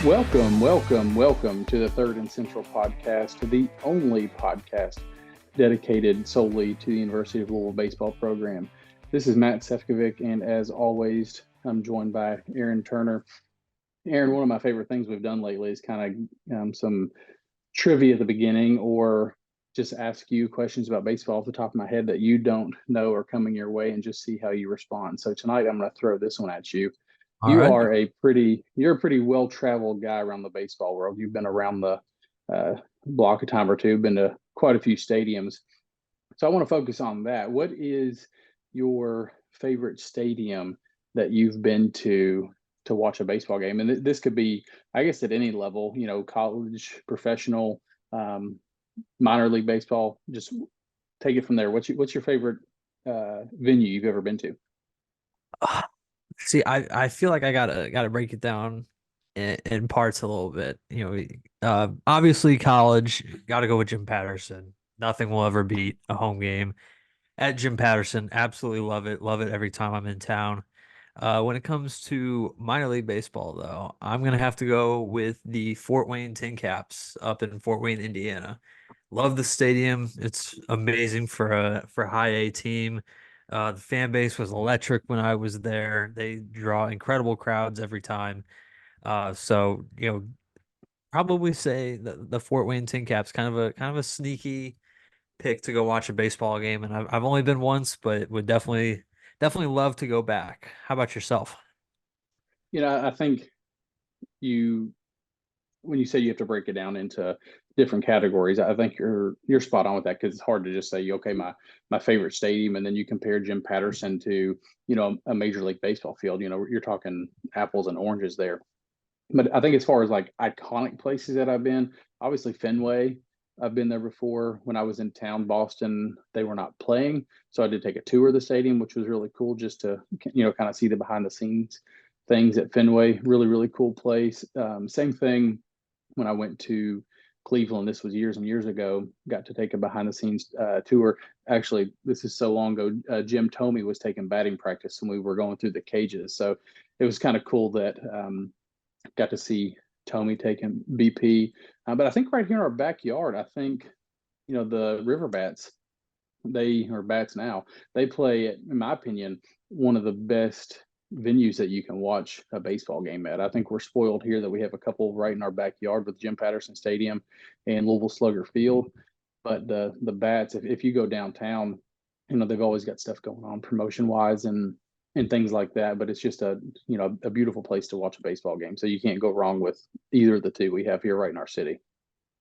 Welcome to the Third and Central podcast, the only podcast dedicated solely to the University of Louisville baseball program. This is Matt Sefcovic, and as always, I'm joined by Aaron Turner. Aaron, one of my favorite things we've done lately is kind of some trivia at the beginning, or just ask you questions about baseball off the top of my head that you don't know are coming your way, and just see how you respond. So tonight, I'm going to throw this one at you. All right. You're a pretty well-traveled guy around the baseball world. You've been around the block a time or two, been to quite a few stadiums. So I want to focus on that. What is your favorite stadium that you've been to watch a baseball game? And this could be, I guess, at any level, college, professional, minor league baseball. Just take it from there. What's your favorite venue you've ever been to? See, I feel like I gotta break it down in parts a little bit. Obviously college, gotta go with Jim Patterson. Nothing will ever beat a home game at Jim Patterson. Absolutely love it. Love it every time I'm in town. When it comes to minor league baseball, though, I'm gonna have to go with the Fort Wayne Tin Caps up in Fort Wayne, Indiana. Love the stadium. It's amazing for a high A team. The fan base was electric when I was there. They draw incredible crowds every time. So probably say the Fort Wayne Tin Caps kind of a sneaky pick to go watch a baseball game, and I've only been once, but would definitely love to go back. How about yourself? I think you when you say you have to break it down into different categories, I think you're spot on with that, because it's hard to just say, okay, my favorite stadium, and then you compare Jim Patterson to a major league baseball field. You're talking apples and oranges there. But I think as far as like iconic places that I've been, obviously Fenway. I've been there before. When I was in town, Boston, they were not playing, so I did take a tour of the stadium, which was really cool, just to kind of see the behind the scenes things at Fenway. Really, really cool place. Same thing when I went to Cleveland. This was years and years ago. Got to take a behind the scenes tour. Actually, this is so long ago. Jim Thome was taking batting practice when we were going through the cages, so it was kind of cool that got to see Thome taking BP. But I think right here in our backyard, I think the River Bats. They are Bats now. They play, in my opinion, one of the best venues that you can watch a baseball game at. I think we're spoiled here that we have a couple right in our backyard with Jim Patterson Stadium and Louisville Slugger Field. But the Bats, if you go downtown, they've always got stuff going on promotion wise and things like that. But it's just a beautiful place to watch a baseball game. So you can't go wrong with either of the two we have here right in our city.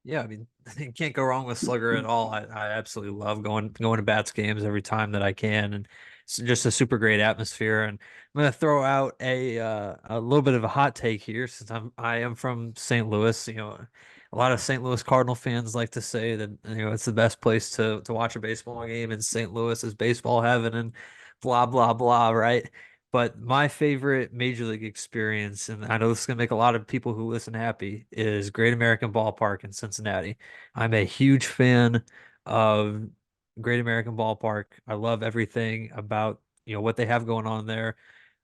Yeah, I mean, you can't go wrong with Slugger at all. I absolutely love going to Bats games every time that I can, and it's just a super great atmosphere. And I'm gonna throw out a little bit of a hot take here, since I am from St. Louis. A lot of St. Louis Cardinal fans like to say that it's the best place to watch a baseball game in St. Louis is baseball heaven and blah blah blah, right? But my favorite major league experience, and I know this is going to make a lot of people who listen happy, is Great American Ballpark in Cincinnati. I'm a huge fan of Great American Ballpark. I love everything about, what they have going on there,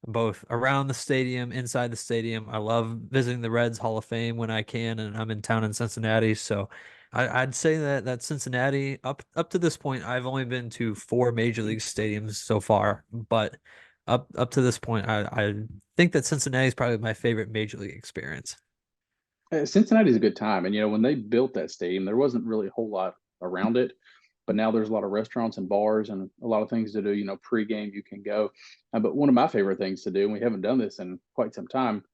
both around the stadium, inside the stadium. I love visiting the Reds Hall of Fame when I can, and I'm in town in Cincinnati. So I'd say that Cincinnati, up to this point, I've only been to four major league stadiums so far, but up to this point, I think that Cincinnati is probably my favorite major league experience. Cincinnati's a good time, and when they built that stadium, there wasn't really a whole lot around it, but now there's a lot of restaurants and bars and a lot of things to do. Pre-game you can go, but one of my favorite things to do, and we haven't done this in quite some time,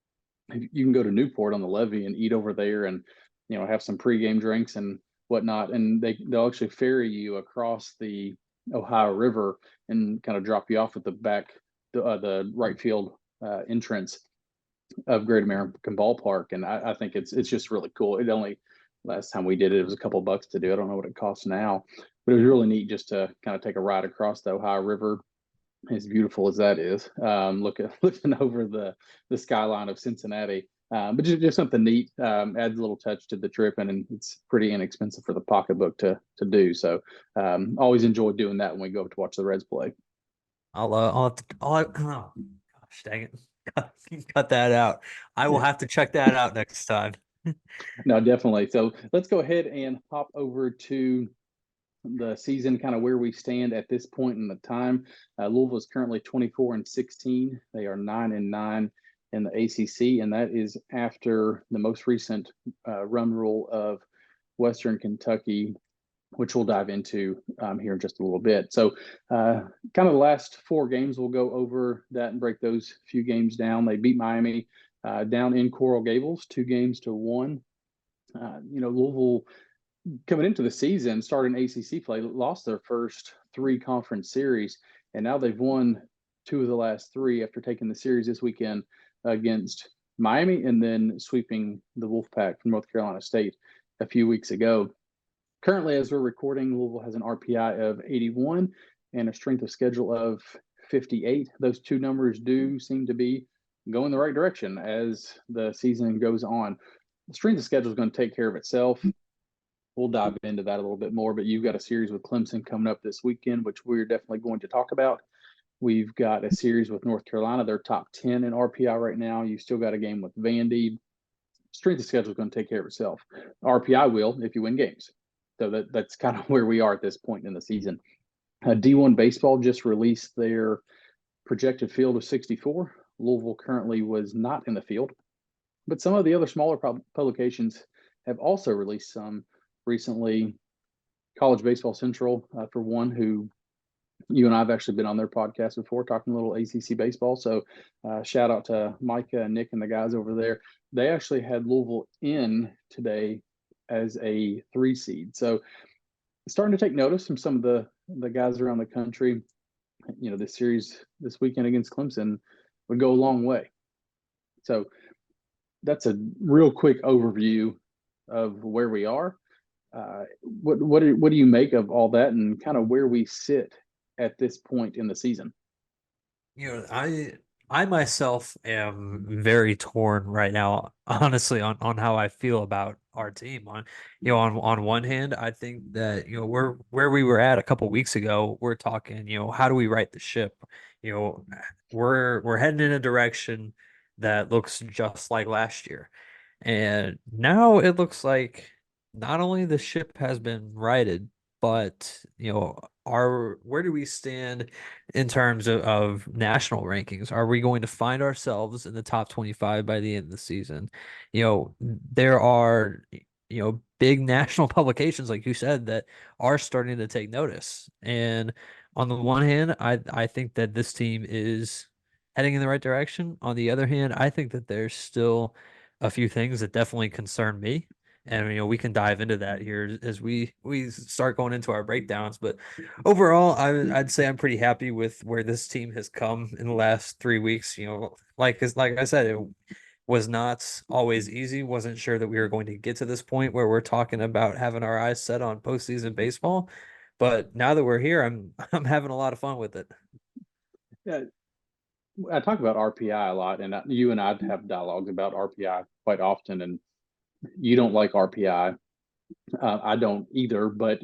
you can go to Newport on the Levee and eat over there, and have some pre-game drinks and whatnot, and they'll actually ferry you across the Ohio River and kind of drop you off at the right field entrance of Great American Ballpark, and I think it's just really cool. It only last time we did it was a couple bucks to do. I don't know what it costs now, but it was really neat just to kind of take a ride across the Ohio River, as beautiful as that is. Looking over the skyline of Cincinnati, but just something neat. Adds a little touch to the trip, and it's pretty inexpensive for the pocketbook to do. So always enjoy doing that when we go to watch the Reds play. I'll have to, oh gosh, dang it. Cut that out. I will have to check that out next time. No, definitely. So let's go ahead and hop over to the season, kind of where we stand at this point in the time. Louisville is currently 24-16. They are 9-9 in the ACC, and that is after the most recent run rule of Western Kentucky, which we'll dive into here in just a little bit. So, kind of the last 4 games, we'll go over that and break those few games down. They beat Miami down in Coral Gables, 2-1. Louisville coming into the season, starting ACC play, lost their first 3 conference series, and now they've won 2 of the last 3 after taking the series this weekend against Miami and then sweeping the Wolfpack from North Carolina State a few weeks ago. Currently, as we're recording, Louisville has an RPI of 81 and a strength of schedule of 58. Those 2 numbers do seem to be going the right direction as the season goes on. The strength of schedule is going to take care of itself. We'll dive into that a little bit more, but you've got a series with Clemson coming up this weekend, which we're definitely going to talk about. We've got a series with North Carolina. They're top 10 in RPI right now. You still got a game with Vandy. Strength of schedule is going to take care of itself. RPI will if you win games. So that's kind of where we are at this point in the season. D1 Baseball just released their projected field of 64. Louisville currently was not in the field, but some of the other smaller publications have also released some recently. College Baseball Central, for one, who you and I have actually been on their podcast before talking a little ACC baseball. So shout out to Micah and Nick and the guys over there. They actually had Louisville in today as a 3 seed. So starting to take notice from some of the guys around the country. This series this weekend against Clemson would go a long way. So that's a real quick overview of where we are. What do you make of all that and kind of where we sit at this point in the season? I myself am very torn right now, honestly, on how I feel about our team. On one hand, I think that we're where we were at a couple weeks ago. We're talking, how do we right the ship? We're heading in a direction that looks just like last year, and now it looks like not only the ship has been righted, but where do we stand in terms of national rankings? Are we going to find ourselves in the top 25 by the end of the season? There are big national publications, like you said, that are starting to take notice. And on the one hand, I think that this team is heading in the right direction. On the other hand, I think that there's still a few things that definitely concern me. And we can dive into that here as we start going into our breakdowns. But overall, I'd say I'm pretty happy with where this team has come in the last 3 weeks. Like I said, it was not always easy. Wasn't sure that we were going to get to this point where we're talking about having our eyes set on postseason baseball. But now that we're here, I'm having a lot of fun with it. Yeah, I talk about RPI a lot, and you and I have dialogues about RPI quite often, and you don't like RPI. I don't either, but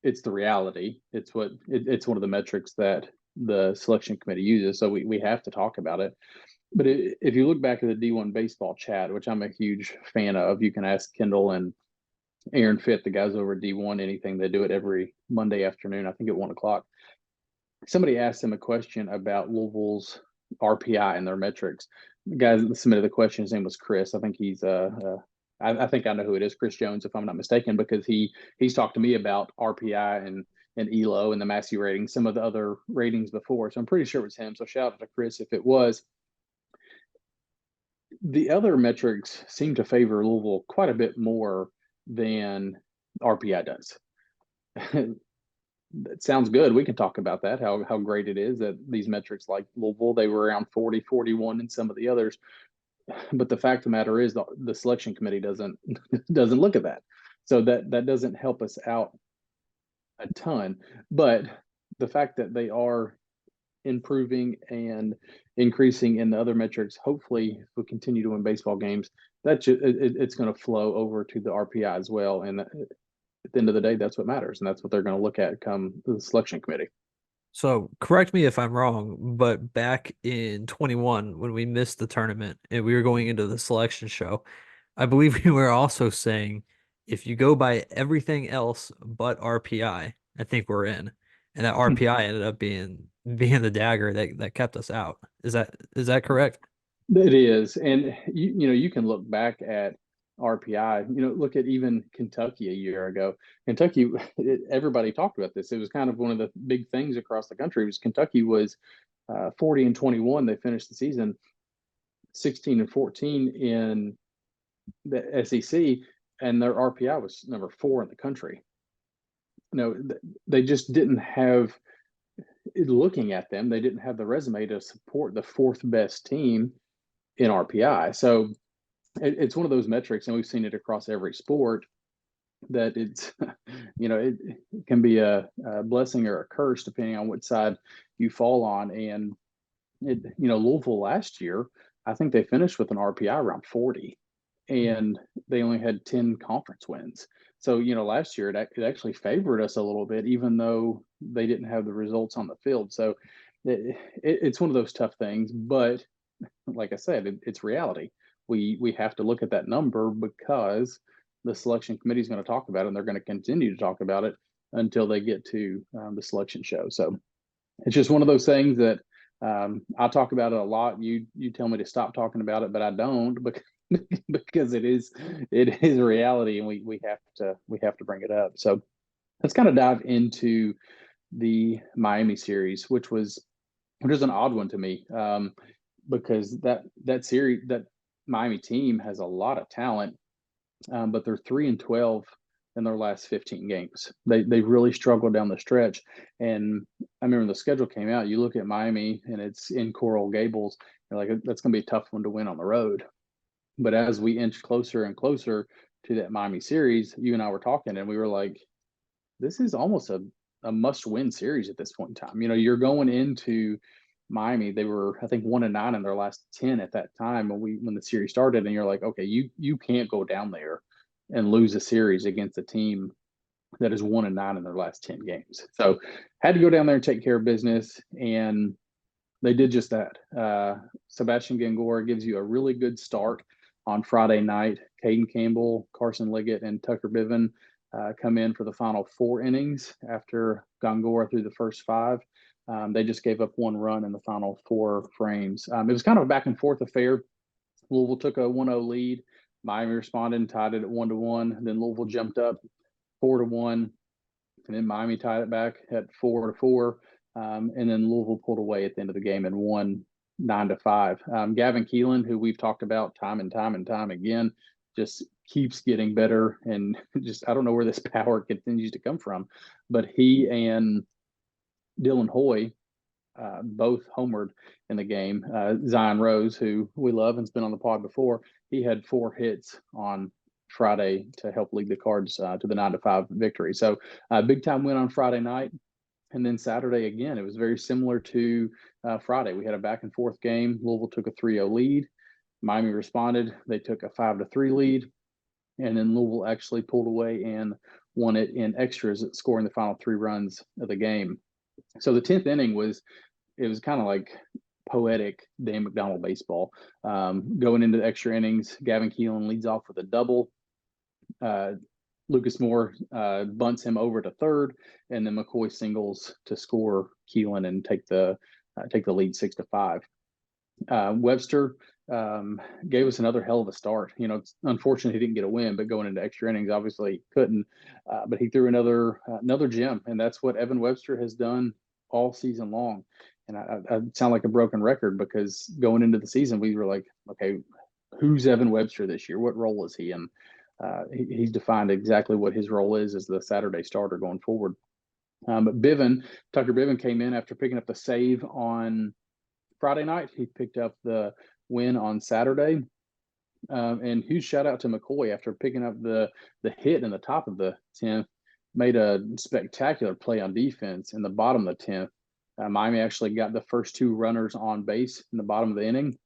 it's the reality. It's it's one of the metrics that the selection committee uses, so we have to talk about it. But if you look back at the D1 baseball chat, which I'm a huge fan of, you can ask Kendall and Aaron Fitt, the guys over at D1, anything. They do it every Monday afternoon, I think at 1 o'clock. Somebody asked him a question about Louisville's RPI and their metrics. The guy that submitted the question, his name was Chris. I think he's I think I know who it is, Chris Jones, if I'm not mistaken, because he's talked to me about RPI and ELO and the Massey rating, some of the other ratings before. So I'm pretty sure it was him. So shout out to Chris if it was. The other metrics seem to favor Louisville quite a bit more than RPI does. That sounds good. We can talk about that, how great it is that these metrics like Louisville, they were around 40, 41 in some of the others. But the fact of the matter is the selection committee doesn't look at that. So that doesn't help us out a ton. But the fact that they are improving and increasing in the other metrics, hopefully if we continue to win baseball games, it's going to flow over to the RPI as well. And at the end of the day, that's what matters. And that's what they're going to look at come the selection committee. So correct me if I'm wrong, but back in 21, when we missed the tournament and we were going into the selection show, I believe we were also saying if you go by everything else but RPI, I think we're in. And that RPI ended up being the dagger that kept us out. Is that correct? It is, and you can look back at RPI. Look at even Kentucky a year ago. Kentucky, everybody talked about this. It was kind of one of the big things across the country. Was Kentucky was 40-21. They finished the season 16-14 in the SEC, and their RPI was number 4 in the country. They just didn't have. Looking at them, they didn't have the resume to support the fourth best team in RPI. So it's one of those metrics, and we've seen it across every sport, that it's it can be a blessing or a curse depending on which side you fall on. And Louisville last year, I think they finished with an RPI around 40, and they only had 10 conference wins. So last year it actually favored us a little bit, even though they didn't have the results on the field. So it's one of those tough things, but like I said, it's reality. We have to look at that number because the selection committee is going to talk about it, and they're going to continue to talk about it until they get to the selection show. So it's just one of those things that I talk about it a lot. You tell me to stop talking about it, but I don't, because because it is a reality, and we have to bring it up. So let's kind of dive into the Miami series, which is an odd one to me, because that series, that Miami team has a lot of talent, but they're 3-12 in their last 15 games. They really struggled down the stretch, and I remember when the schedule came out. You look at Miami, and it's in Coral Gables. You're like, that's going to be a tough one to win on the road. But as we inch closer and closer to that Miami series, you and I were talking, and we were like, this is almost a must-win series at this point in time. You're going into Miami. They were, I think, 1-9 in their last 10 at that time when the series started, and you're like, okay, you can't go down there and lose a series against a team that is 1-9 in their last 10 games. So had to go down there and take care of business, and they did just that. Sebastian Gangora gives you a really good start on Friday night. Caden Campbell, Carson Liggett, and Tucker Biven come in for the final 4 innings after Gangora threw the first 5. They just gave up 1 run in the final 4 frames. It was kind of a back and forth affair. Louisville took a 1-0 lead. Miami responded and tied it at 1-1. Then Louisville jumped up 4-1, and then Miami tied it back at 4-4. And then Louisville pulled away at the end of the game and won 9-5. Gavin Keelan, who we've talked about time and time and time again, just keeps getting better, and just I don't know where this power continues to come from, but he and Dylan Hoy both homered in the game. Zion Rose, who we love and's been on the pod before, he had 4 hits on Friday to help lead the Cards to the 9-5 victory. So big time win on Friday night. And then Saturday, again, it was very similar to Friday. We had a back and forth game. Louisville took a 3-0 lead. Miami responded. They took a 5-3 lead. And then Louisville actually pulled away and won it in extras, scoring the final 3 runs of the game. So the 10th inning was kind of like poetic Dan McDonald baseball. Going into the extra innings, Gavin Keelan leads off with a double. Lucas Moore bunts him over to third, and then McCoy singles to score Keelan and take the lead 6-5. Webster gave us another hell of a start. It's unfortunate he didn't get a win, but going into extra innings, obviously he couldn't. But he threw another gem, and that's what Evan Webster has done all season long. And I sound like a broken record, because going into the season, we were like, okay, who's Evan Webster this year? What role is he in? He's defined exactly what his role is as the Saturday starter going forward. But Tucker Biven came in after picking up the save on Friday night. He picked up the win on Saturday. And huge shout out to McCoy after picking up the hit in the top of the 10th. Made a spectacular play on defense in the bottom of the 10th. Miami actually got the first 2 runners on base in the bottom of the inning.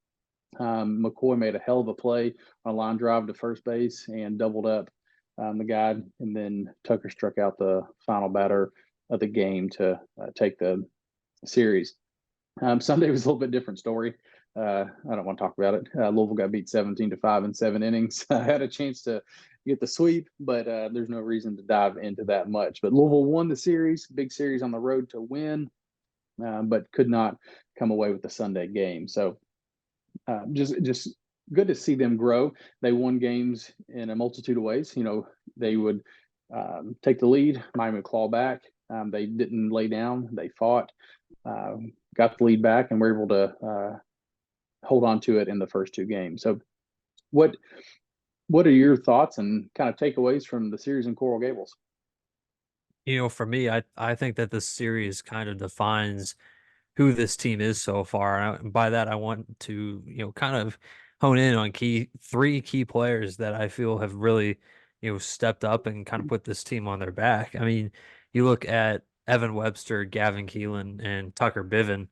McCoy made a hell of a play on a line drive to first base and doubled up the guy, and then Tucker struck out the final batter of the game to take the series. Sunday was a little bit different story. I don't want to talk about it. Louisville got beat 17-5 in 7 innings. I had a chance to get the sweep, but there's no reason to dive into that much. But Louisville won the series, big series on the road to win, but could not come away with the Sunday game. So just good to see them grow. They won games in a multitude of ways. They would take the lead, Miami would claw back. They didn't lay down. They fought, got the lead back, and were able to hold on to it in the first 2 games. So what are your thoughts and kind of takeaways from the series in Coral Gables? For me, I think that this series kind of defines who this team is so far. And by that, I want to, kind of hone in on 3 key players that I feel have really, stepped up and kind of put this team on their back. I mean, you look at Evan Webster, Gavin Keelan, and Tucker Biven.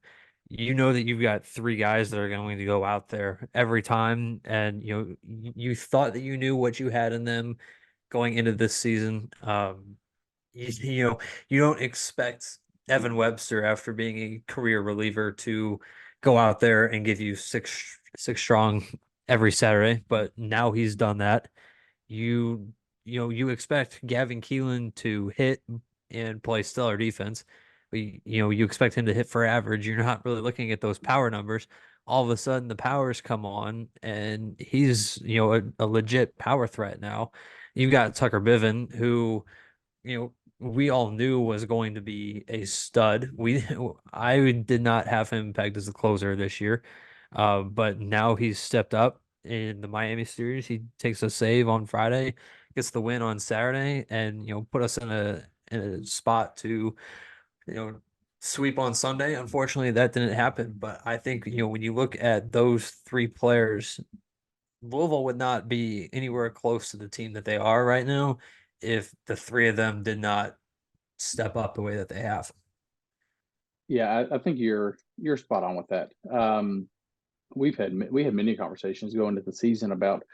You know that you've got 3 guys that are going to go out there every time, and you thought that you knew what you had in them going into this season. You don't expect Evan Webster, after being a career reliever, to go out there and give you six strong every Saturday, but now he's done that. You expect Gavin Keelan to hit and play stellar defense, but you expect him to hit for average. You're not really looking at those power numbers. All of a sudden, the powers come on, and he's a legit power threat now. You've got Tucker Biven, who we all knew was going to be a stud. I did not have him pegged as a closer this year, but now he's stepped up in the Miami series. He takes a save on Friday, gets the win on Saturday, and put us in a spot to sweep on Sunday. Unfortunately, that didn't happen. But I think when you look at those 3 players, Louisville would not be anywhere close to the team that they are right now if the 3 of them did not step up the way that they have. Yeah, I think you're spot on with that. We had many conversations going into the season about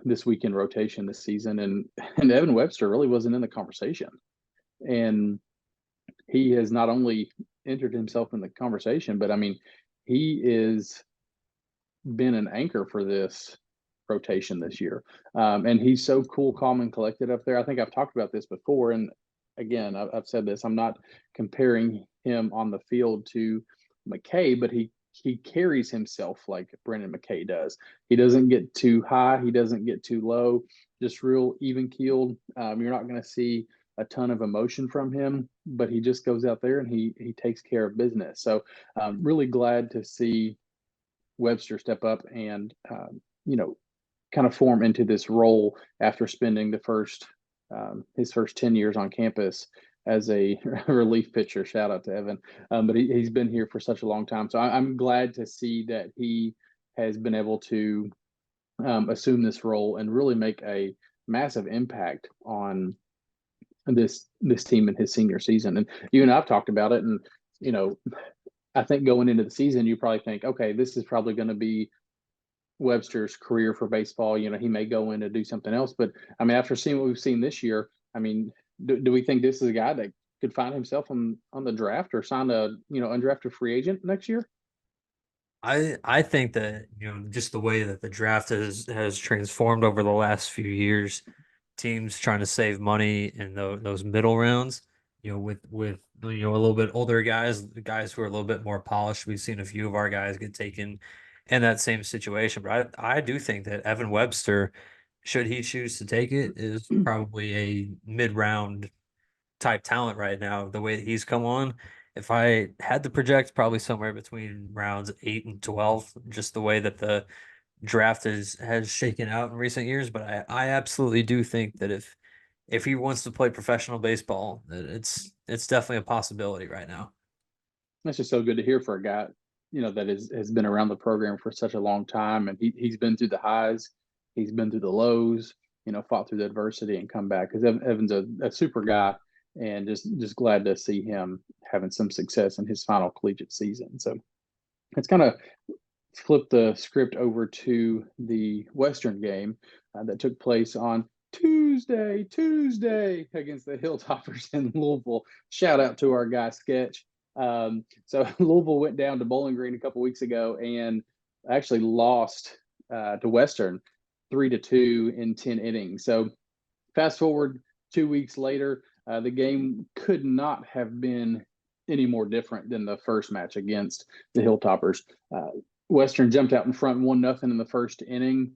this weekend rotation this season, and Evan Webster really wasn't in the conversation, and he has not only entered himself in the conversation, but I mean, he is been an anchor for this rotation this year. And he's so cool, calm, and collected up there. I think I've talked about this before. And again, I've said this, I'm not comparing him on the field to McKay, but he carries himself like Brendan McKay does. He doesn't get too high. He doesn't get too low, just real even keeled. You're not going to see a ton of emotion from him, but he just goes out there and he takes care of business. So really glad to see Webster step up and kind of form into this role after spending his first 10 years on campus as a relief pitcher. Shout out to Evan, but he's been here for such a long time. So I'm glad to see that he has been able to assume this role and really make a massive impact on this team in his senior season. And you and I've talked about it, and I think going into the season, you probably think, okay, this is probably going to be Webster's career for baseball. He may go in to do something else. But I mean, after seeing what we've seen this year, I mean, do we think this is a guy that could find himself on the draft or sign a undrafted free agent next year? I think that just the way that the draft has transformed over the last few years, teams trying to save money in those middle rounds, with a little bit older guys, the guys who are a little bit more polished. We've seen a few of our guys get taken in that same situation, but I do think that Evan Webster, should he choose to take it, is probably a mid-round type talent right now. The way that he's come on, if I had to project, probably somewhere between rounds 8 and 12, just the way that the draft has shaken out in recent years. But I absolutely do think that if he wants to play professional baseball, that it's definitely a possibility right now. That's just so good to hear for a guy, that has been around the program for such a long time, and he's been through the highs, he's been through the lows, fought through the adversity and come back. Because Evan's a super guy, and just glad to see him having some success in his final collegiate season. So it's kind of flip the script over to the Western game that took place on Tuesday against the Hilltoppers in Louisville. Shout out to our guy Sketch. So Louisville went down to Bowling Green a couple weeks ago and actually lost to Western 3-2 in 10 innings. So fast forward 2 weeks later, the game could not have been any more different than the first match against the Hilltoppers. Western jumped out in front 1-0 in the first inning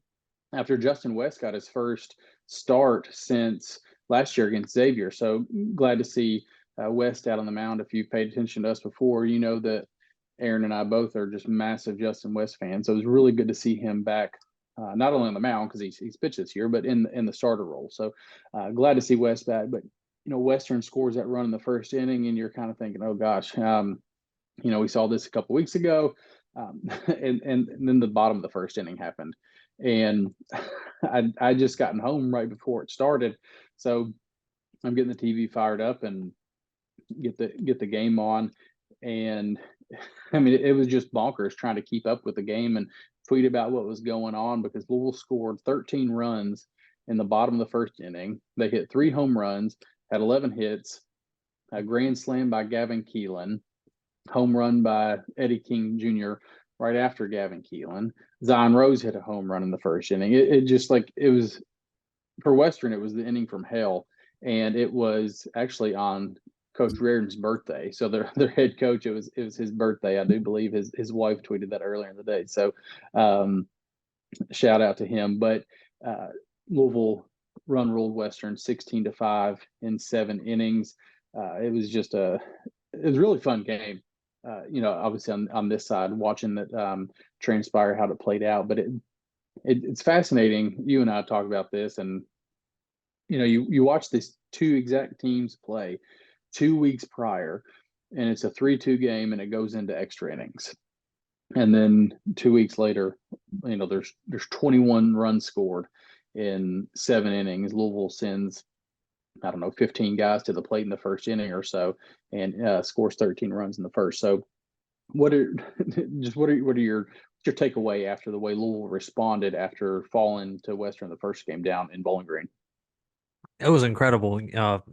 after Justin West got his first start since last year against Xavier. So glad to see West out on the mound. If you've paid attention to us before, you know that Aaron and I both are just massive Justin West fans. So it was really good to see him back, not only on the mound because he's pitched this year, but in the starter role. So glad to see West back. But Western scores that run in the first inning, and you're kind of thinking, oh gosh, we saw this a couple weeks ago, and then the bottom of the first inning happened, and I just gotten home right before it started, so I'm getting the TV fired up and get the game on, and I mean it was just bonkers trying to keep up with the game and tweet about what was going on because Louisville scored 13 runs in the bottom of the first inning. They hit 3 home runs, had 11 hits, a grand slam by Gavin Keelan, home run by Eddie King Jr. right after Gavin Keelan. Zion Rose hit a home run in the first inning. It just it was for Western, it was the inning from hell. And it was actually on Coach Reardon's birthday. So their head coach, it was his birthday. I do believe his wife tweeted that earlier in the day. So shout out to him. But Louisville run ruled Western 16-5 in 7 innings. It was just it was a really fun game. Obviously on this side, watching that transpire how it played out, but it's fascinating. You and I talk about this, and you watch these 2 exact teams play 2 weeks prior, and it's a 3-2 game, and it goes into extra innings, and then 2 weeks later, there's 21 runs scored in 7 innings. Louisville sends, I don't know, 15 guys to the plate in the first inning or so, and scores 13 runs in the first. So, what are your takeaway after the way Louisville responded after falling to Western the first game down in Bowling Green? It was incredible.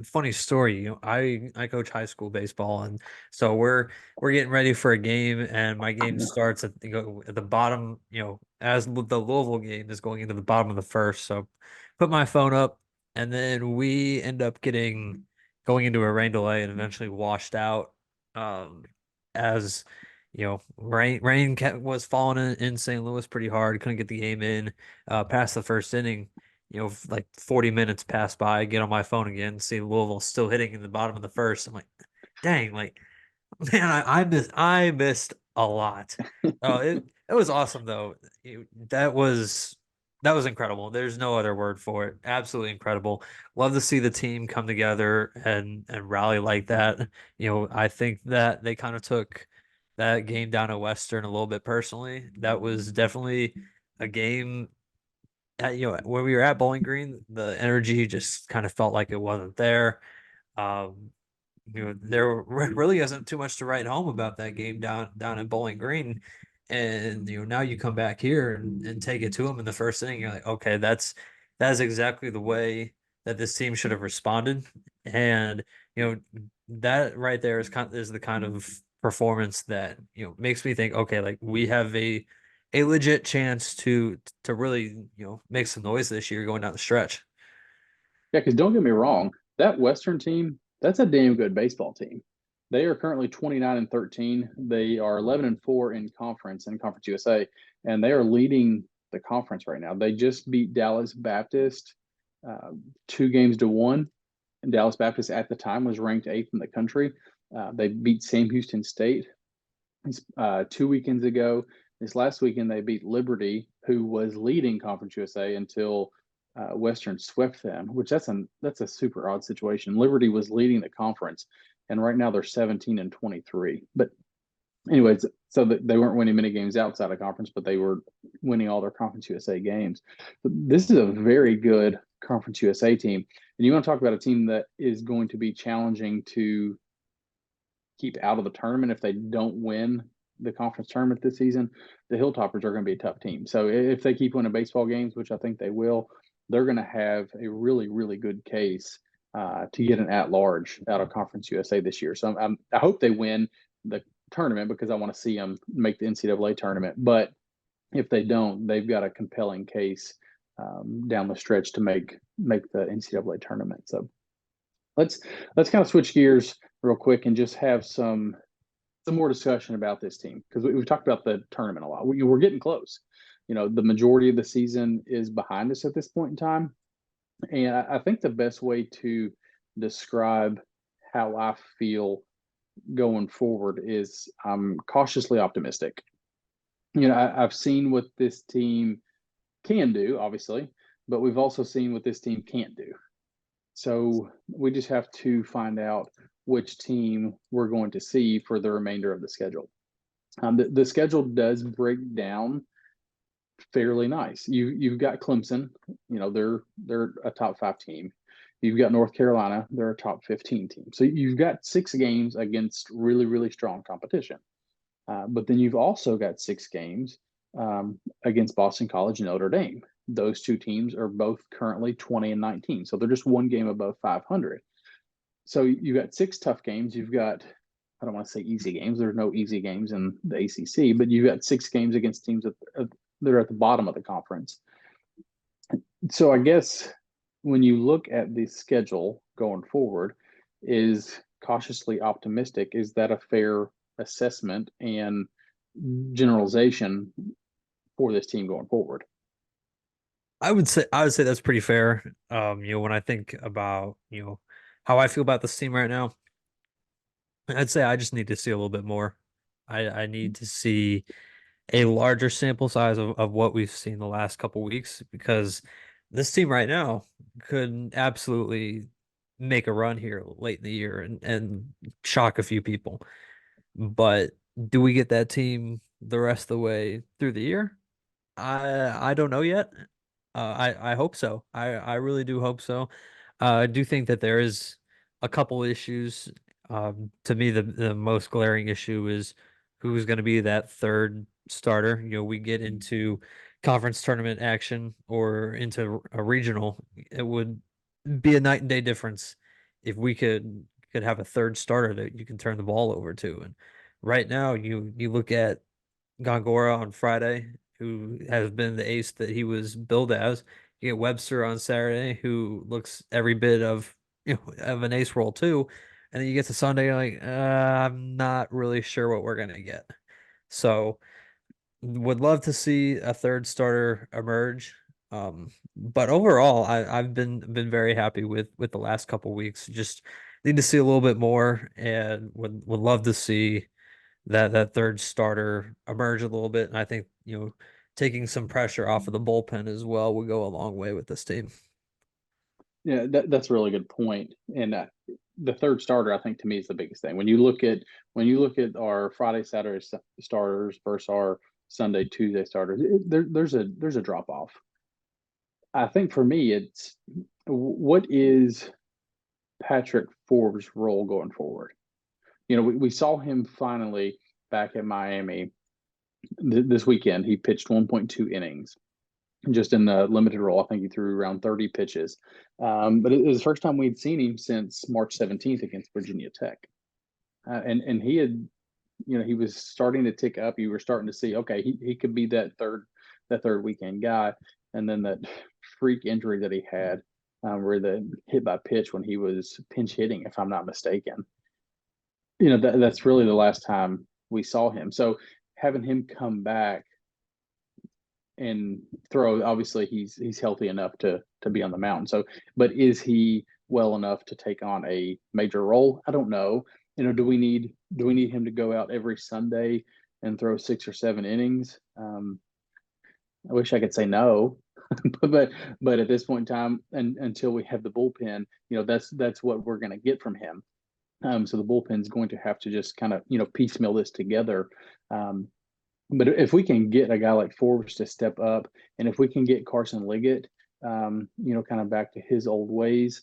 Funny story. I coach high school baseball, and so we're getting ready for a game, and my game starts at the bottom. As the Louisville game is going into the bottom of the first. So, put my phone up, and then we end up going into a rain delay and eventually washed out. As rain was falling in St. Louis pretty hard. Couldn't get the game in past the first inning. Like 40 minutes pass by, I get on my phone again, see Louisville still hitting in the bottom of the first. I'm like, dang, like, man, I missed a lot. Oh, it was awesome though. That was incredible. There's no other word for it. Absolutely incredible. Love to see the team come together and rally like that. I think that they kind of took that game down at Western a little bit personally. That was definitely a game when we were at Bowling Green, the energy just kind of felt like it wasn't there. Um, there really isn't too much to write home about that game down in Bowling Green. And now you come back here and take it to them in the first inning. You're like, okay, that's exactly the way that this team should have responded. And that right there is the kind of performance that makes me think, okay, like we have a legit chance to really make some noise this year going down the stretch. Yeah, because don't get me wrong, that Western team, that's a damn good baseball team. They are currently 29-13. They are 11-4 in Conference USA, and they are leading the conference right now. They just beat Dallas Baptist 2-1. And Dallas Baptist at the time was ranked 8th in the country. They beat Sam Houston State 2 weekends ago. This last weekend, they beat Liberty, who was leading Conference USA until Western swept them, which that's a super odd situation. Liberty was leading the conference, and right now they're 17-23. But anyways, so they weren't winning many games outside of conference, but they were winning all their Conference USA games. But this is a very good Conference USA team, and you want to talk about a team that is going to be challenging to keep out of the tournament if they don't win the conference tournament this season. The Hilltoppers are going to be a tough team. So if they keep winning baseball games, which I think they will, they're going to have a really, really good case to get an at-large out of Conference USA this year. So I hope they win. the tournament because I want to see them make the NCAA tournament. But if they don't, they've got a compelling case down the stretch to make the NCAA tournament. So let's kind of switch gears real quick and just have some more discussion about this team because we've talked about the tournament a lot. We're getting close. The majority of the season is behind us at this point in time, and I think the best way to describe how I feel going forward is I'm cautiously optimistic. I've seen what this team can do, obviously, but we've also seen what this team can't do. So we just have to find out which team we're going to see for the remainder of the schedule. The schedule does break down fairly nice. You've got Clemson, they're a top 5 team. You've got North Carolina, they're a top 15 team. So you've got 6 games against really, really strong competition. But then you've also got 6 games against Boston College and Notre Dame. Those 2 teams are both currently 20 and 19. So they're just 1 game above 500. So you've got 6 tough games. You've got, I don't want to say easy games. There's no easy games in the ACC, but you've got 6 games against teams that are at the bottom of the conference. So I guess when you look at the schedule going forward, is cautiously optimistic. Is that a fair assessment and generalization for this team going forward? I would say that's pretty fair. When I think about, how I feel about this team right now, I'd say I just need to see a little bit more. I need to see a larger sample size of what we've seen the last couple weeks because this team right now could absolutely make a run here late in the year and shock a few people. But do we get that team the rest of the way through the year? I don't know yet. I hope so. I really do hope so. I do think that there is a couple issues. To me, the most glaring issue is who's going to be that third starter. We get into conference tournament action or into a regional. It would be a night and day difference if we could have a third starter that you can turn the ball over to. And right now, you look at Gongora on Friday, who has been the ace that he was billed as. You get Webster on Saturday, who looks every bit of of an ace role too. And then you get to Sunday, you're like, I'm not really sure what we're gonna get. So would love to see a third starter emerge. But overall, I've been very happy with the last couple weeks. Just need to see a little bit more and would love to see that third starter emerge a little bit. And I think, taking some pressure off of the bullpen as well would go a long way with this team. Yeah, that's a really good point. And the third starter, I think, to me is the biggest thing. When you look at our Friday, Saturday starters versus our Sunday, Tuesday starters, there's a drop off. I think for me, it's what is Patrick Forbes' role going forward? We saw him finally back at Miami this weekend. He pitched 1.2 innings just in the limited role. I think he threw around 30 pitches. But it was the first time we'd seen him since March 17th against Virginia Tech. And he had, he was starting to tick up. You were starting to see, okay, he could be that third weekend guy. And then that freak injury that he had, where the hit by pitch when he was pinch hitting, if I'm not mistaken. That's really the last time we saw him. So having him come back and throw, obviously he's healthy enough to be on the mound. So, but is he well enough to take on a major role? I don't know. Do we need him to go out every Sunday and throw 6 or 7 innings? I wish I could say no, but at this point in time, and until we have the bullpen, that's what we're going to get from him. So the bullpen's going to have to just kind of piecemeal this together. But if we can get a guy like Forbes to step up, and if we can get Carson Liggett, kind of back to his old ways,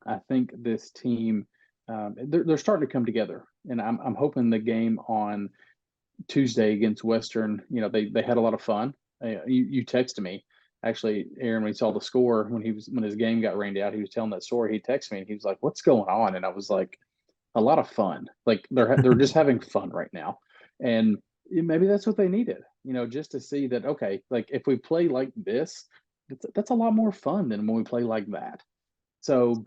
I think this team they're starting to come together. And I'm hoping the game on Tuesday against Western, they had a lot of fun. You texted me. Actually, Aaron, when he saw the score, when his game got rained out, he was telling that story. He texted me and he was like, "What's going on?" And I was like, a lot of fun. Like they're just having fun right now, and maybe that's what they needed. Just to see that, okay, like if we play like this, that's a lot more fun than when we play like that. So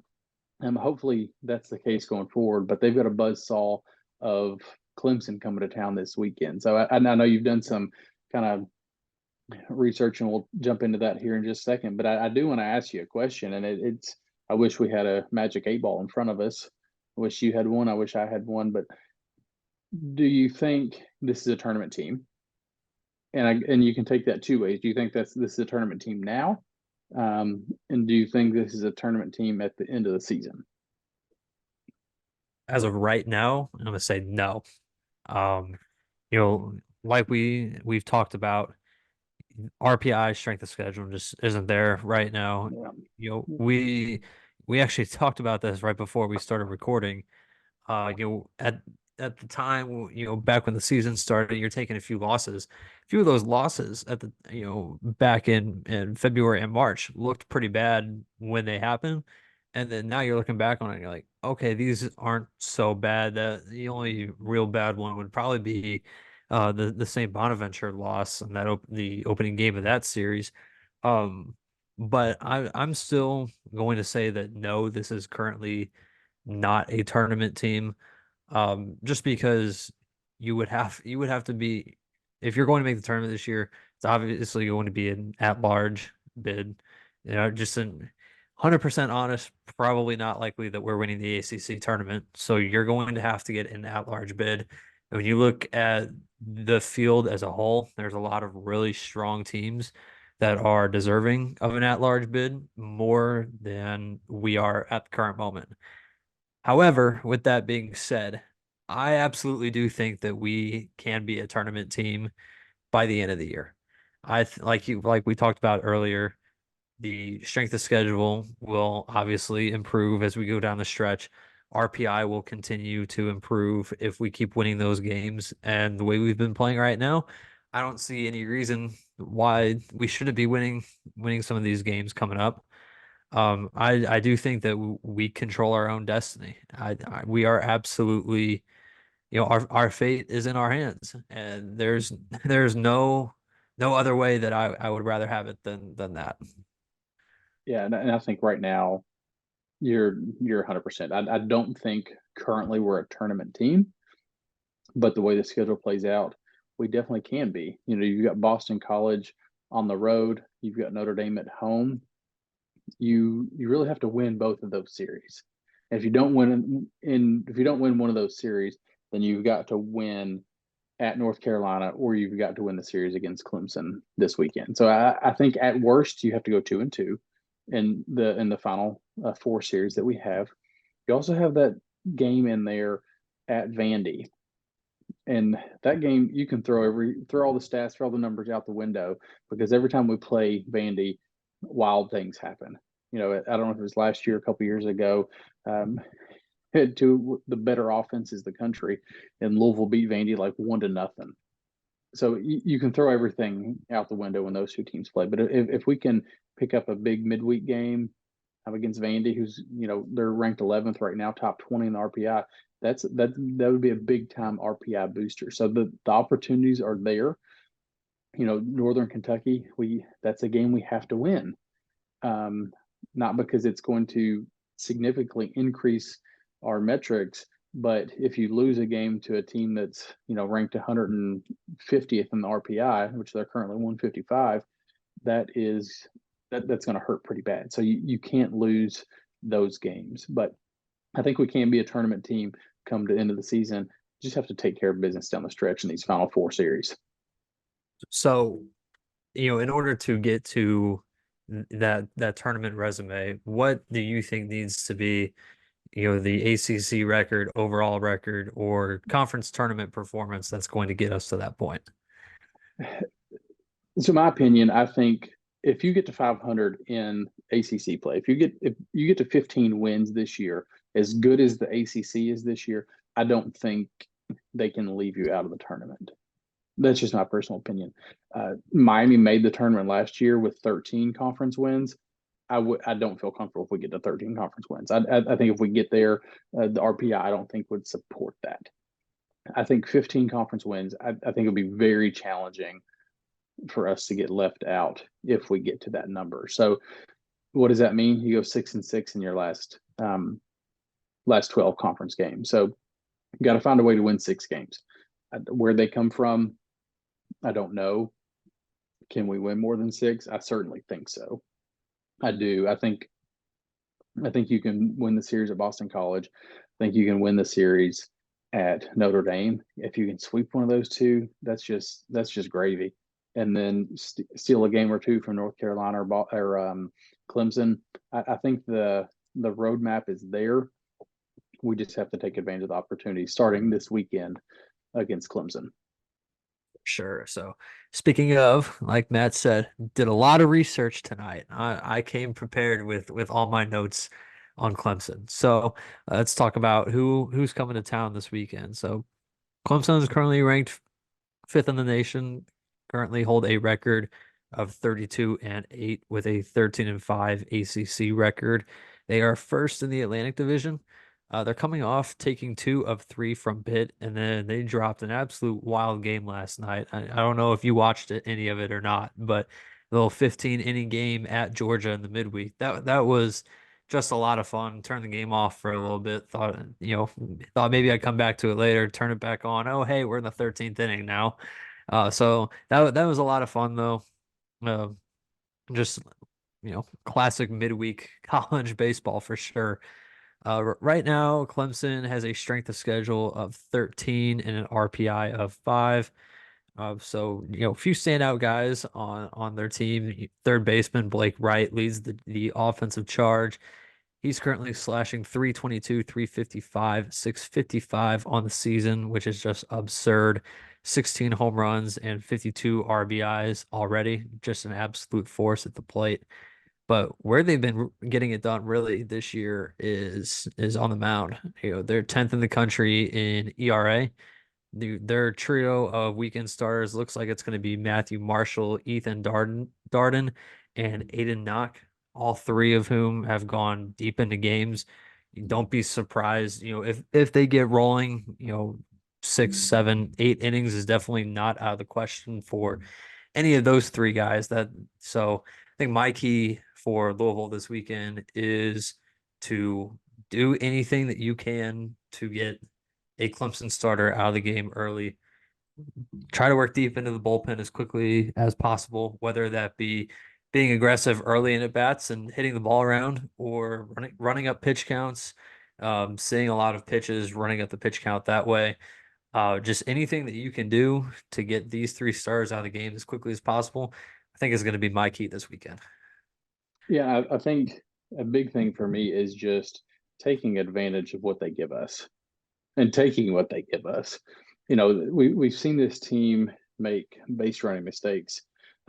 hopefully that's the case going forward. But they've got a buzzsaw of Clemson coming to town this weekend. So I know you've done some kind of research, and we'll jump into that here in just a second. But I do want to ask you a question, and it's I wish we had a magic 8 ball in front of us. I wish you had one. I wish I had one. But do you think this is a tournament team? And you can take that two ways. Do you think this is a tournament team now? And do you think this is a tournament team at the end of the season? As of right now, I'm gonna say no. Um, like we've talked about, RPI strength of schedule just isn't there right now. Yeah. You know, we actually talked about this right before we started recording. At the time, back when the season started, you're taking a few losses. A few of those losses at the back in February and March looked pretty bad when they happened. And then now you're looking back on it and you're like, okay, these aren't so bad. The only real bad one would probably be the St. Bonaventure loss and the opening game of that series. Um, but I'm still going to say that no, this is currently not a tournament team. Just because you would have to be, if you're going to make the tournament this year, it's obviously going to be an at-large bid. Just an 100% honest, probably not likely that we're winning the ACC tournament. So you're going to have to get an at-large bid. And when you look at the field as a whole, there's a lot of really strong teams that are deserving of an at-large bid more than we are at the current moment. However, with that being said, I absolutely do think that we can be a tournament team by the end of the year. Like we talked about earlier, the strength of schedule will obviously improve as we go down the stretch. RPI will continue to improve if we keep winning those games. And the way we've been playing right now, I don't see any reason why we shouldn't be winning some of these games coming up. I do think that we control our own destiny. We are absolutely, our fate is in our hands, and there's no other way that I would rather have it than that. Yeah, and I think right now you're 100%. I don't think currently we're a tournament team, but the way the schedule plays out, we definitely can be. You've got Boston College on the road, you've got Notre Dame at home. You really have to win both of those series. And if you don't win one of those series, then you've got to win at North Carolina, or you've got to win the series against Clemson this weekend. So I think at worst you have to go 2-2 in the final four series that we have. You also have that game in there at Vandy, and that game you can throw all the stats, throw all the numbers out the window, because every time we play Vandy, wild things happen. I don't know if it was last year, a couple years ago. Had two the better offenses in the country, and Louisville beat Vandy like 1-0. So you can throw everything out the window when those two teams play. But if we can pick up a big midweek game against Vandy, who's they're ranked 11th right now, top 20 in the RPI, that would be a big time RPI booster. So the opportunities are there. Northern Kentucky, that's a game we have to win. Not because it's going to significantly increase our metrics, but if you lose a game to a team that's ranked 150th in the RPI, which they're currently 155, that's going to hurt pretty bad. So you can't lose those games. But I think we can be a tournament team come the end of the season. Just have to take care of business down the stretch in these final four series. So, in order to get to that tournament resume, what do you think needs to be, the ACC record, overall record, or conference tournament performance that's going to get us to that point? So, my opinion, I think if you get to 500 in ACC play, if you get to 15 wins this year, as good as the ACC is this year, I don't think they can leave you out of the tournament. That's just my personal opinion. Miami made the tournament last year with 13 conference wins. I don't feel comfortable if we get to 13 conference wins. I think if we get there, the RPI I don't think would support that. I think 15 conference wins. I think it'll be very challenging for us to get left out if we get to that number. So, what does that mean? You go 6-6 in your last 12 conference games. So, you got to find a way to win 6 games. Where they come from, I don't know. Can we win more than 6? I certainly think so. I do. I think you can win the series at Boston College. I think you can win the series at Notre Dame. If you can sweep one of those two, that's just gravy. And then steal a game or two from North Carolina or Clemson. I think the roadmap is there. We just have to take advantage of the opportunity starting this weekend against Clemson. Sure. So speaking of, like Matt said, did a lot of research tonight. I came prepared with all my notes on Clemson. So let's talk about who's coming to town this weekend. So Clemson is currently ranked 5th in the nation, currently hold a record of 32-8 with a 13-5 ACC record. They are first in the Atlantic Division. They're coming off taking 2 of 3 from Pitt, and then they dropped an absolute wild game last night. I don't know if you watched any of it or not, but the little 15-inning game at Georgia in the midweek, that was just a lot of fun. Turned the game off for a little bit. Thought maybe I'd come back to it later, turn it back on. Oh, hey, we're in the 13th inning now. So that was a lot of fun though. Uh, just classic midweek college baseball for sure. Right now, Clemson has a strength of schedule of 13 and an RPI of 5. So a few standout guys on their team. Third baseman Blake Wright leads the offensive charge. He's currently slashing 322, 355, 655 on the season, which is just absurd. 16 home runs and 52 RBIs already. Just an absolute force at the plate. But where they've been getting it done really this year is on the mound. They're 10th in the country in ERA. Their trio of weekend starters looks like it's going to be Matthew Marshall, Ethan Darden, and Aiden Knock, all 3 of whom have gone deep into games. Don't be surprised, if they get rolling, 6, 7, 8 innings is definitely not out of the question for any of those 3 guys. So I think my key for Louisville this weekend is to do anything that you can to get a Clemson starter out of the game early. Try to work deep into the bullpen as quickly as possible, whether that be being aggressive early in at bats and hitting the ball around, or running up pitch counts, seeing a lot of pitches, running up the pitch count that way. Just anything that you can do to get these 3 stars out of the game as quickly as possible, I think is going to be my key this weekend. Yeah, I think a big thing for me is just taking advantage of what they give us and taking what they give us. We've seen this team make base running mistakes.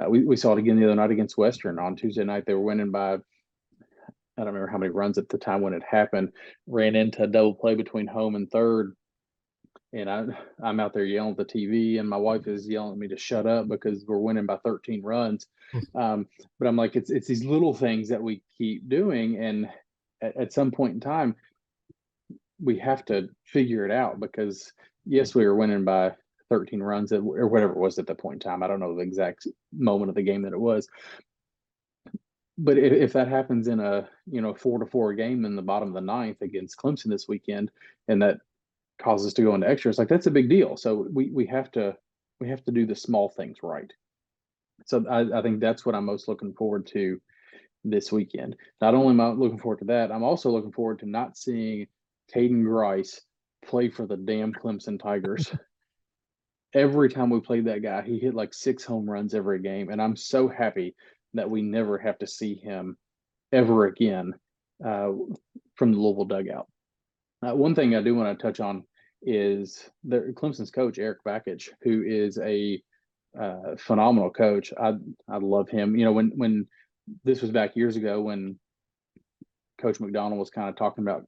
We saw it again the other night against Western on Tuesday night. They were winning by, I don't remember how many runs at the time when it happened, ran into a double play between home and third. And I'm out there yelling at the TV, and my wife is yelling at me to shut up because we're winning by 13 runs. But I'm like, it's these little things that we keep doing, and at some point in time, we have to figure it out because yes, we were winning by 13 runs or whatever it was at the point in time. I don't know the exact moment of the game that it was. But if that happens in a 4-4 game in the bottom of the ninth against Clemson this weekend, and that causes us to go into extra, it's like that's a big deal. So we have to do the small things right. So I think that's what I'm most looking forward to this weekend. Not only am I looking forward to that, I'm also looking forward to not seeing Caden Grice play for the damn Clemson Tigers. Every time we played that guy, he hit like 6 home runs every game, and I'm so happy that we never have to see him ever again from the Louisville dugout. One thing I do want to touch on is Clemson's coach, Eric Bakich, who is a phenomenal coach. I love him. When this was back years ago when Coach McDonald was kind of talking about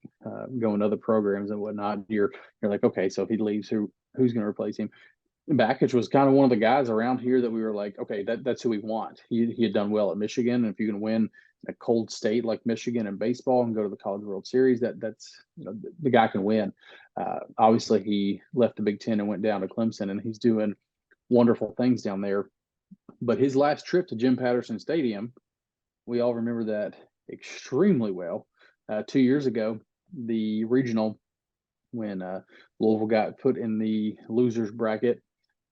going to other programs and whatnot, you're like, okay, so if he leaves, who's going to replace him? Bakich was kind of one of the guys around here that we were like, okay, that's who we want. He had done well at Michigan, and if you can win a cold state like Michigan in baseball and go to the College World Series, that's the guy can win. Obviously, he left the Big Ten and went down to Clemson, and he's doing wonderful things down there. But his last trip to Jim Patterson Stadium, we all remember that extremely well. 2 years ago, the regional, when Louisville got put in the losers bracket,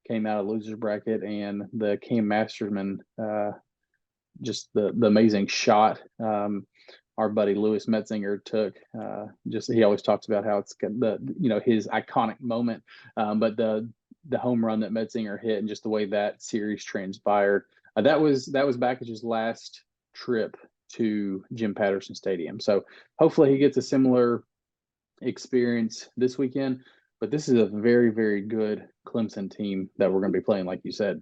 came out of losers bracket, and the Cam Masterman, just the amazing shot our buddy Louis Metzinger took. Just he always talks about how it's his iconic moment, but the home run that Metzinger hit and just the way that series transpired. That was Bakic's last trip to Jim Patterson Stadium. So hopefully he gets a similar experience this weekend. But this is a very, very good Clemson team that we're going to be playing, like you said.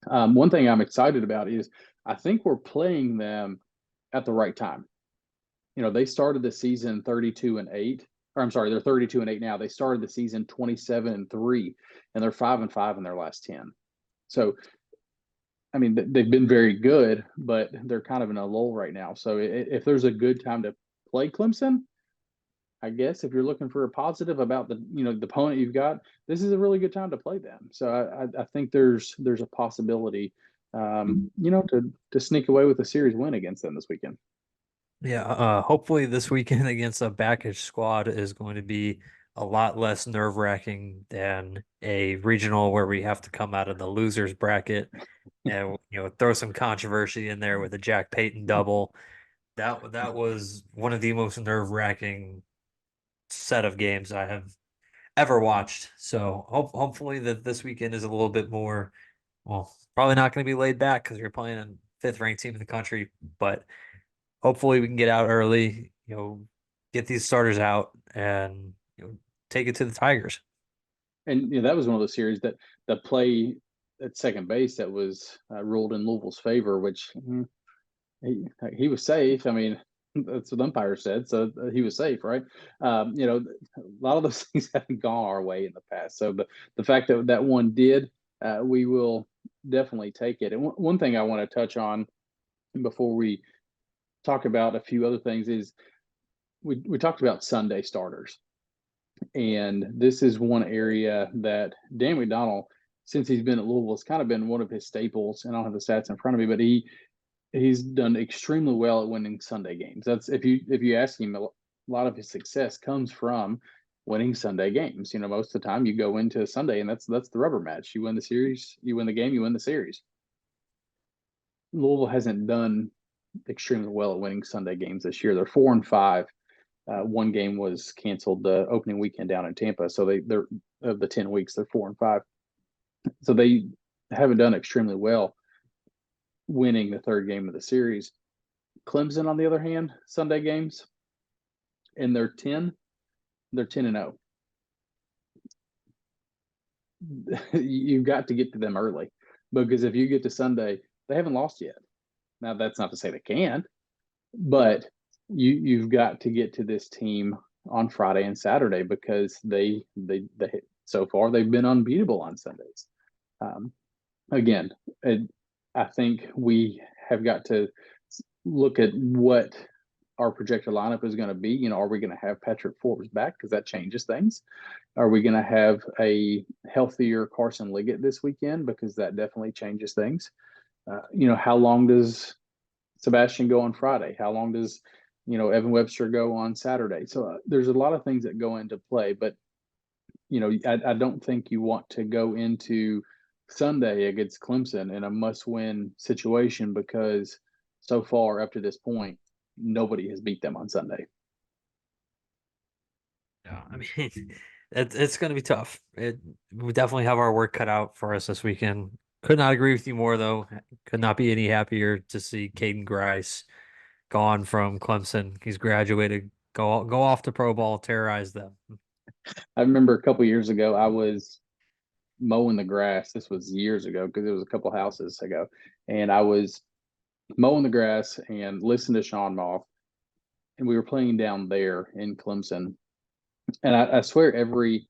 One thing I'm excited about is I think we're playing them at the right time. They started the season 32-8. Or I'm sorry, they're 32-8 now. They started the season 27-3, and they're 5-5 in their last 10. So, I mean, they've been very good, but they're kind of in a lull right now. So, if there's a good time to play Clemson, I guess if you're looking for a positive about the opponent you've got, this is a really good time to play them. So, I think there's a possibility, to sneak away with a series win against them this weekend. Yeah, hopefully this weekend against a Backage squad is going to be a lot less nerve-wracking than a regional where we have to come out of the losers bracket and throw some controversy in there with a Jack Payton double. That was one of the most nerve-wracking set of games I have ever watched. So hopefully that this weekend is a little bit more, well, probably not going to be laid back because you're playing a fifth-ranked team in the country, but hopefully we can get out early, get these starters out and take it to the Tigers. And that was one of those series that the play at second base that was ruled in Louisville's favor, which he was safe. I mean, that's what the umpire said, so he was safe, right? A lot of those things haven't gone our way in the past. So the fact that one did, we will definitely take it. And one thing I want to touch on before we talk about a few other things is we talked about Sunday starters. And this is one area that Dan McDonnell, since he's been at Louisville, has kind of been one of his staples. And I don't have the stats in front of me, but he's done extremely well at winning Sunday games. That's if you ask him, a lot of his success comes from winning Sunday games. Most of the time you go into Sunday and that's the rubber match. You win the series, you win the game, you win the series. Louisville hasn't done extremely well at winning Sunday games this year. They're 4-5. One game was canceled the opening weekend down in Tampa. So they're of the 10 weeks, they're 4-5. So they haven't done extremely well winning the third game of the series. Clemson, on the other hand, Sunday games, and they're 10-0. You've got to get to them early because if you get to Sunday, they haven't lost yet. Now, that's not to say they can't, but you've got to get to this team on Friday and Saturday because they so far they've been unbeatable on Sundays. Again, I think we have got to look at what our projected lineup is going to be. Are we going to have Patrick Forbes back? Because that changes things. Are we going to have a healthier Carson Liggett this weekend? Because that definitely changes things. How long does Sebastian go on Friday? How long does, Evan Webster go on Saturday? So there's a lot of things that go into play, but, I don't think you want to go into Sunday against Clemson in a must-win situation because so far up to this point, nobody has beat them on Sunday. Yeah, I mean, it's going to be tough. We definitely have our work cut out for us this weekend. Could not agree with you more, though. Could not be any happier to see Caden Grice gone from Clemson. He's graduated. Go off to pro ball, terrorize them. I remember a couple years ago, I was mowing the grass. This was years ago because it was a couple houses ago, and I was mowing the grass and listening to Sean Moff, and we were playing down there in Clemson. And I swear every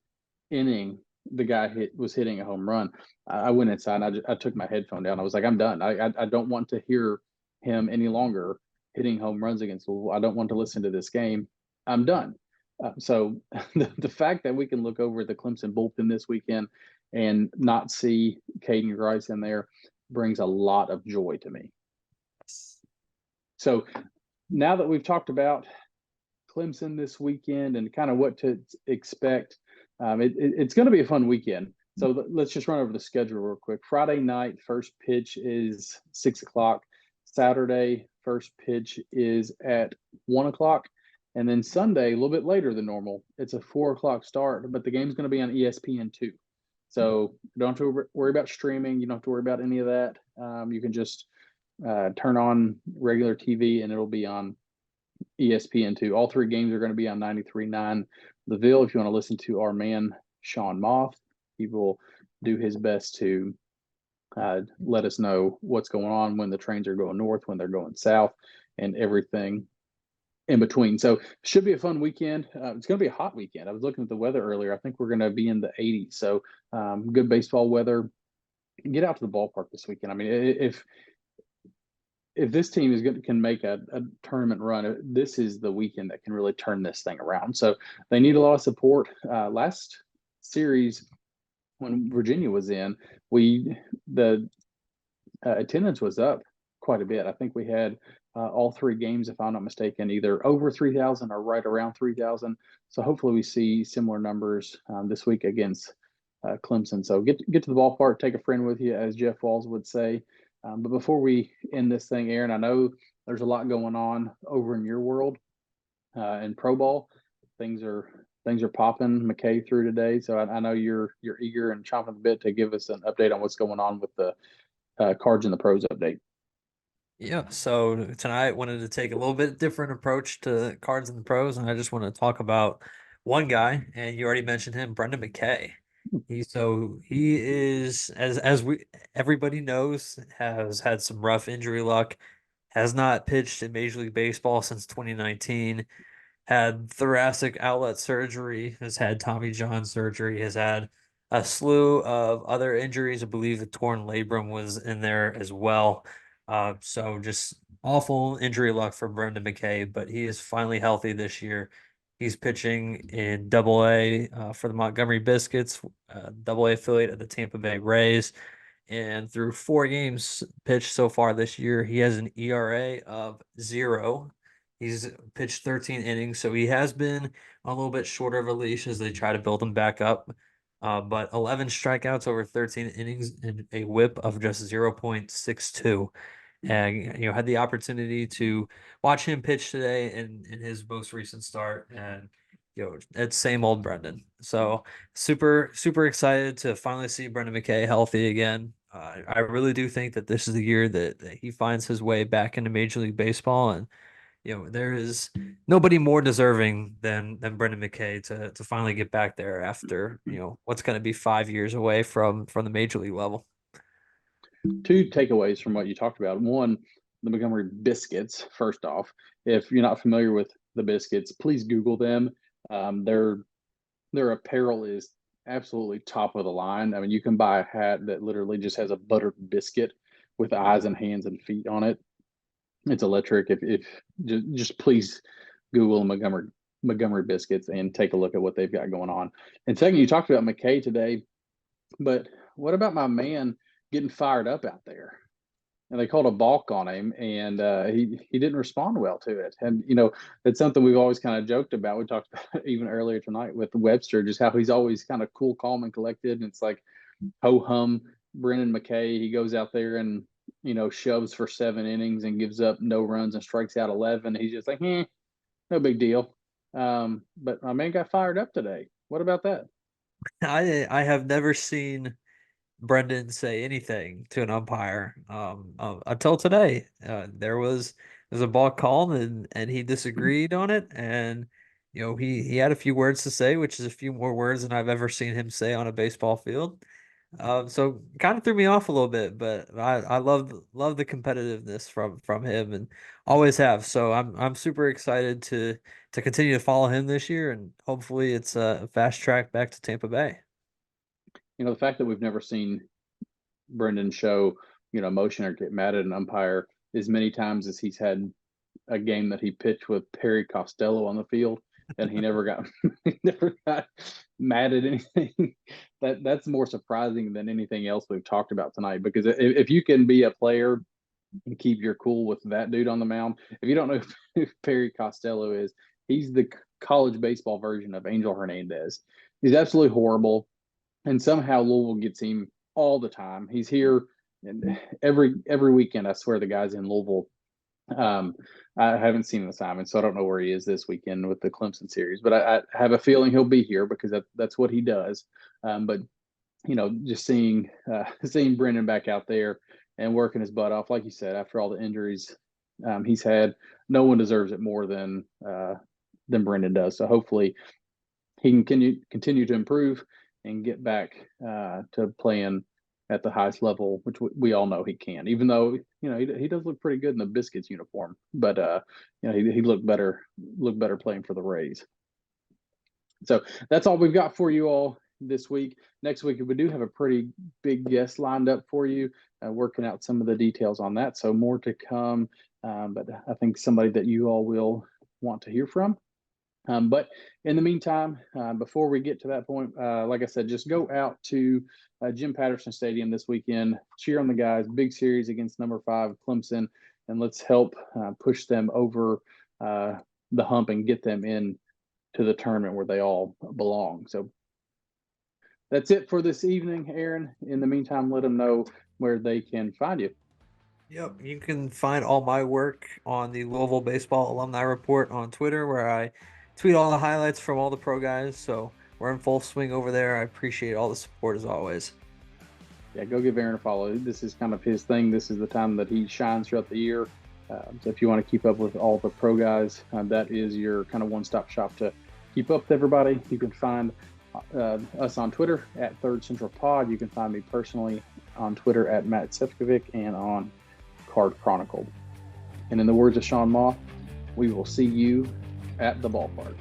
inning the guy was hitting a home run. I went inside and I took my headphone down. I was like, I'm done. I don't want to hear him any longer hitting home runs against Louisville. I don't want to listen to this game. I'm done. So the fact that we can look over the Clemson bullpen this weekend and not see Caden Grice in there brings a lot of joy to me. So now that we've talked about Clemson this weekend and kind of what to expect, it's going to be a fun weekend. So let's just run over the schedule real quick. Friday night, first pitch is 6 o'clock. Saturday, first pitch is at 1 o'clock. And then Sunday, a little bit later than normal, it's a 4 o'clock start, but the game's going to be on ESPN2. So you don't have to worry about streaming. You don't have to worry about any of that. You can just turn on regular TV and it'll be on ESPN2. All three games are going to be on 93.9 The Ville. If you want to listen to our man, Sean Moth, he will do his best to let us know what's going on, when the trains are going north, when they're going south, and everything in between. So should be a fun weekend. It's going to be a hot weekend. I was looking at the weather earlier. I think we're going to be in the 80s. So good baseball weather. Get out to the ballpark this weekend. I mean, if this team can make a tournament run, this is the weekend that can really turn this thing around. So they need a lot of support. Last series, when Virginia was in, the attendance was up quite a bit. I think we had all three games, if I'm not mistaken, either over 3,000 or right around 3,000. So hopefully we see similar numbers this week against Clemson. So get to the ballpark, take a friend with you, as Jeff Walls would say. But before we end this thing, Aaron, I know there's a lot going on over in your world in pro ball. Things are popping. McKay through today, so I know you're eager and chomping at the bit to give us an update on what's going on with the Cards and the Pros update. Yeah, so tonight wanted to take a little bit different approach to Cards and the Pros, and I just want to talk about one guy, and you already mentioned him, Brendan McKay. He is, as we everybody knows, has had some rough injury luck, has not pitched in Major League Baseball since 2019, had thoracic outlet surgery, has had Tommy John surgery, has had a slew of other injuries. I believe the torn labrum was in there as well. So just awful injury luck for Brendan McKay, but he is finally healthy this year. He's pitching in Double A for the Montgomery Biscuits, Double A affiliate of the Tampa Bay Rays. And through 4 games pitched so far this year, he has an ERA of 0. He's pitched 13 innings, so he has been a little bit shorter of a leash as they try to build him back up. But 11 strikeouts over 13 innings and a WHIP of just 0.62. And had the opportunity to watch him pitch today in his most recent start, and it's same old Brendan. So super excited to finally see Brendan McKay healthy again. I really do think that this is the year that he finds his way back into Major League Baseball, and there is nobody more deserving than Brendan McKay to finally get back there after what's going to be 5 years away from the Major League level. Two takeaways from what you talked about. One, the Montgomery Biscuits. First off, if you're not familiar with the Biscuits, please Google them. Their apparel is absolutely top of the line. I mean, you can buy a hat that literally just has a buttered biscuit with eyes and hands and feet on it. It's electric. If just please Google Montgomery Biscuits and take a look at what they've got going on. And second, you talked about McKay today, but what about my man getting fired up out there? And they called a balk on him, and he didn't respond well to it. And it's something we've always kind of joked about. We talked about it even earlier tonight with Webster, just how he's always kind of cool, calm, and collected. And it's like ho hum, Brendan McKay. He goes out there and shoves for 7 innings and gives up no runs and strikes out 11. He's just like, no big deal. But my man got fired up today. What about that? I have never seen Brendan say anything to an umpire until today. There's a ball called and he disagreed on it, and he had a few words to say, which is a few more words than I've ever seen him say on a baseball field. So kind of threw me off a little bit, but I love the competitiveness from him and always have. So I'm super excited to continue to follow him this year, and hopefully it's a fast track back to Tampa Bay. The fact that we've never seen Brendan show, emotion or get mad at an umpire as many times as he's had a game that he pitched with Perry Costello on the field, and he never got he never got mad at anything. That's more surprising than anything else we've talked about tonight. Because if you can be a player and keep your cool with that dude on the mound, if you don't know who Perry Costello is, he's the college baseball version of Angel Hernandez. He's absolutely horrible, and somehow Louisville gets him all the time. He's here and every weekend. I swear the guy's in Louisville. I haven't seen the assignment, so I don't know where he is this weekend with the Clemson series, but I have a feeling he'll be here because that's what he does. But just seeing Brendan back out there and working his butt off, like you said, after all the injuries he's had, no one deserves it more than Brendan does. So hopefully he can continue to improve and get back to playing at the highest level, which we all know he can. Even though he does look pretty good in the Biscuits uniform, but he looked better playing for the Rays. So that's all we've got for you all this week. Next week we do have a pretty big guest lined up for you, working out some of the details on that. So more to come, but I think somebody that you all will want to hear from. But in the meantime, before we get to that point, like I said, just go out to Jim Patterson Stadium this weekend, cheer on the guys, big series against number 5 Clemson, and let's help push them over the hump and get them in to the tournament where they all belong. So that's it for this evening, Aaron. In the meantime, let them know where they can find you. Yep, you can find all my work on the Louisville Baseball Alumni Report on Twitter, where I tweet all the highlights from all the pro guys. So we're in full swing over there. I appreciate all the support as always. Yeah, go give Aaron a follow. This is kind of his thing. This is the time that he shines throughout the year. So if you want to keep up with all the pro guys, that is your kind of one-stop shop to keep up with everybody. You can find us on Twitter at Third Central Pod. You can find me personally on Twitter at Matt Sefcovic and on Card Chronicled. And in the words of Sean Moss, we will see you at the ballpark.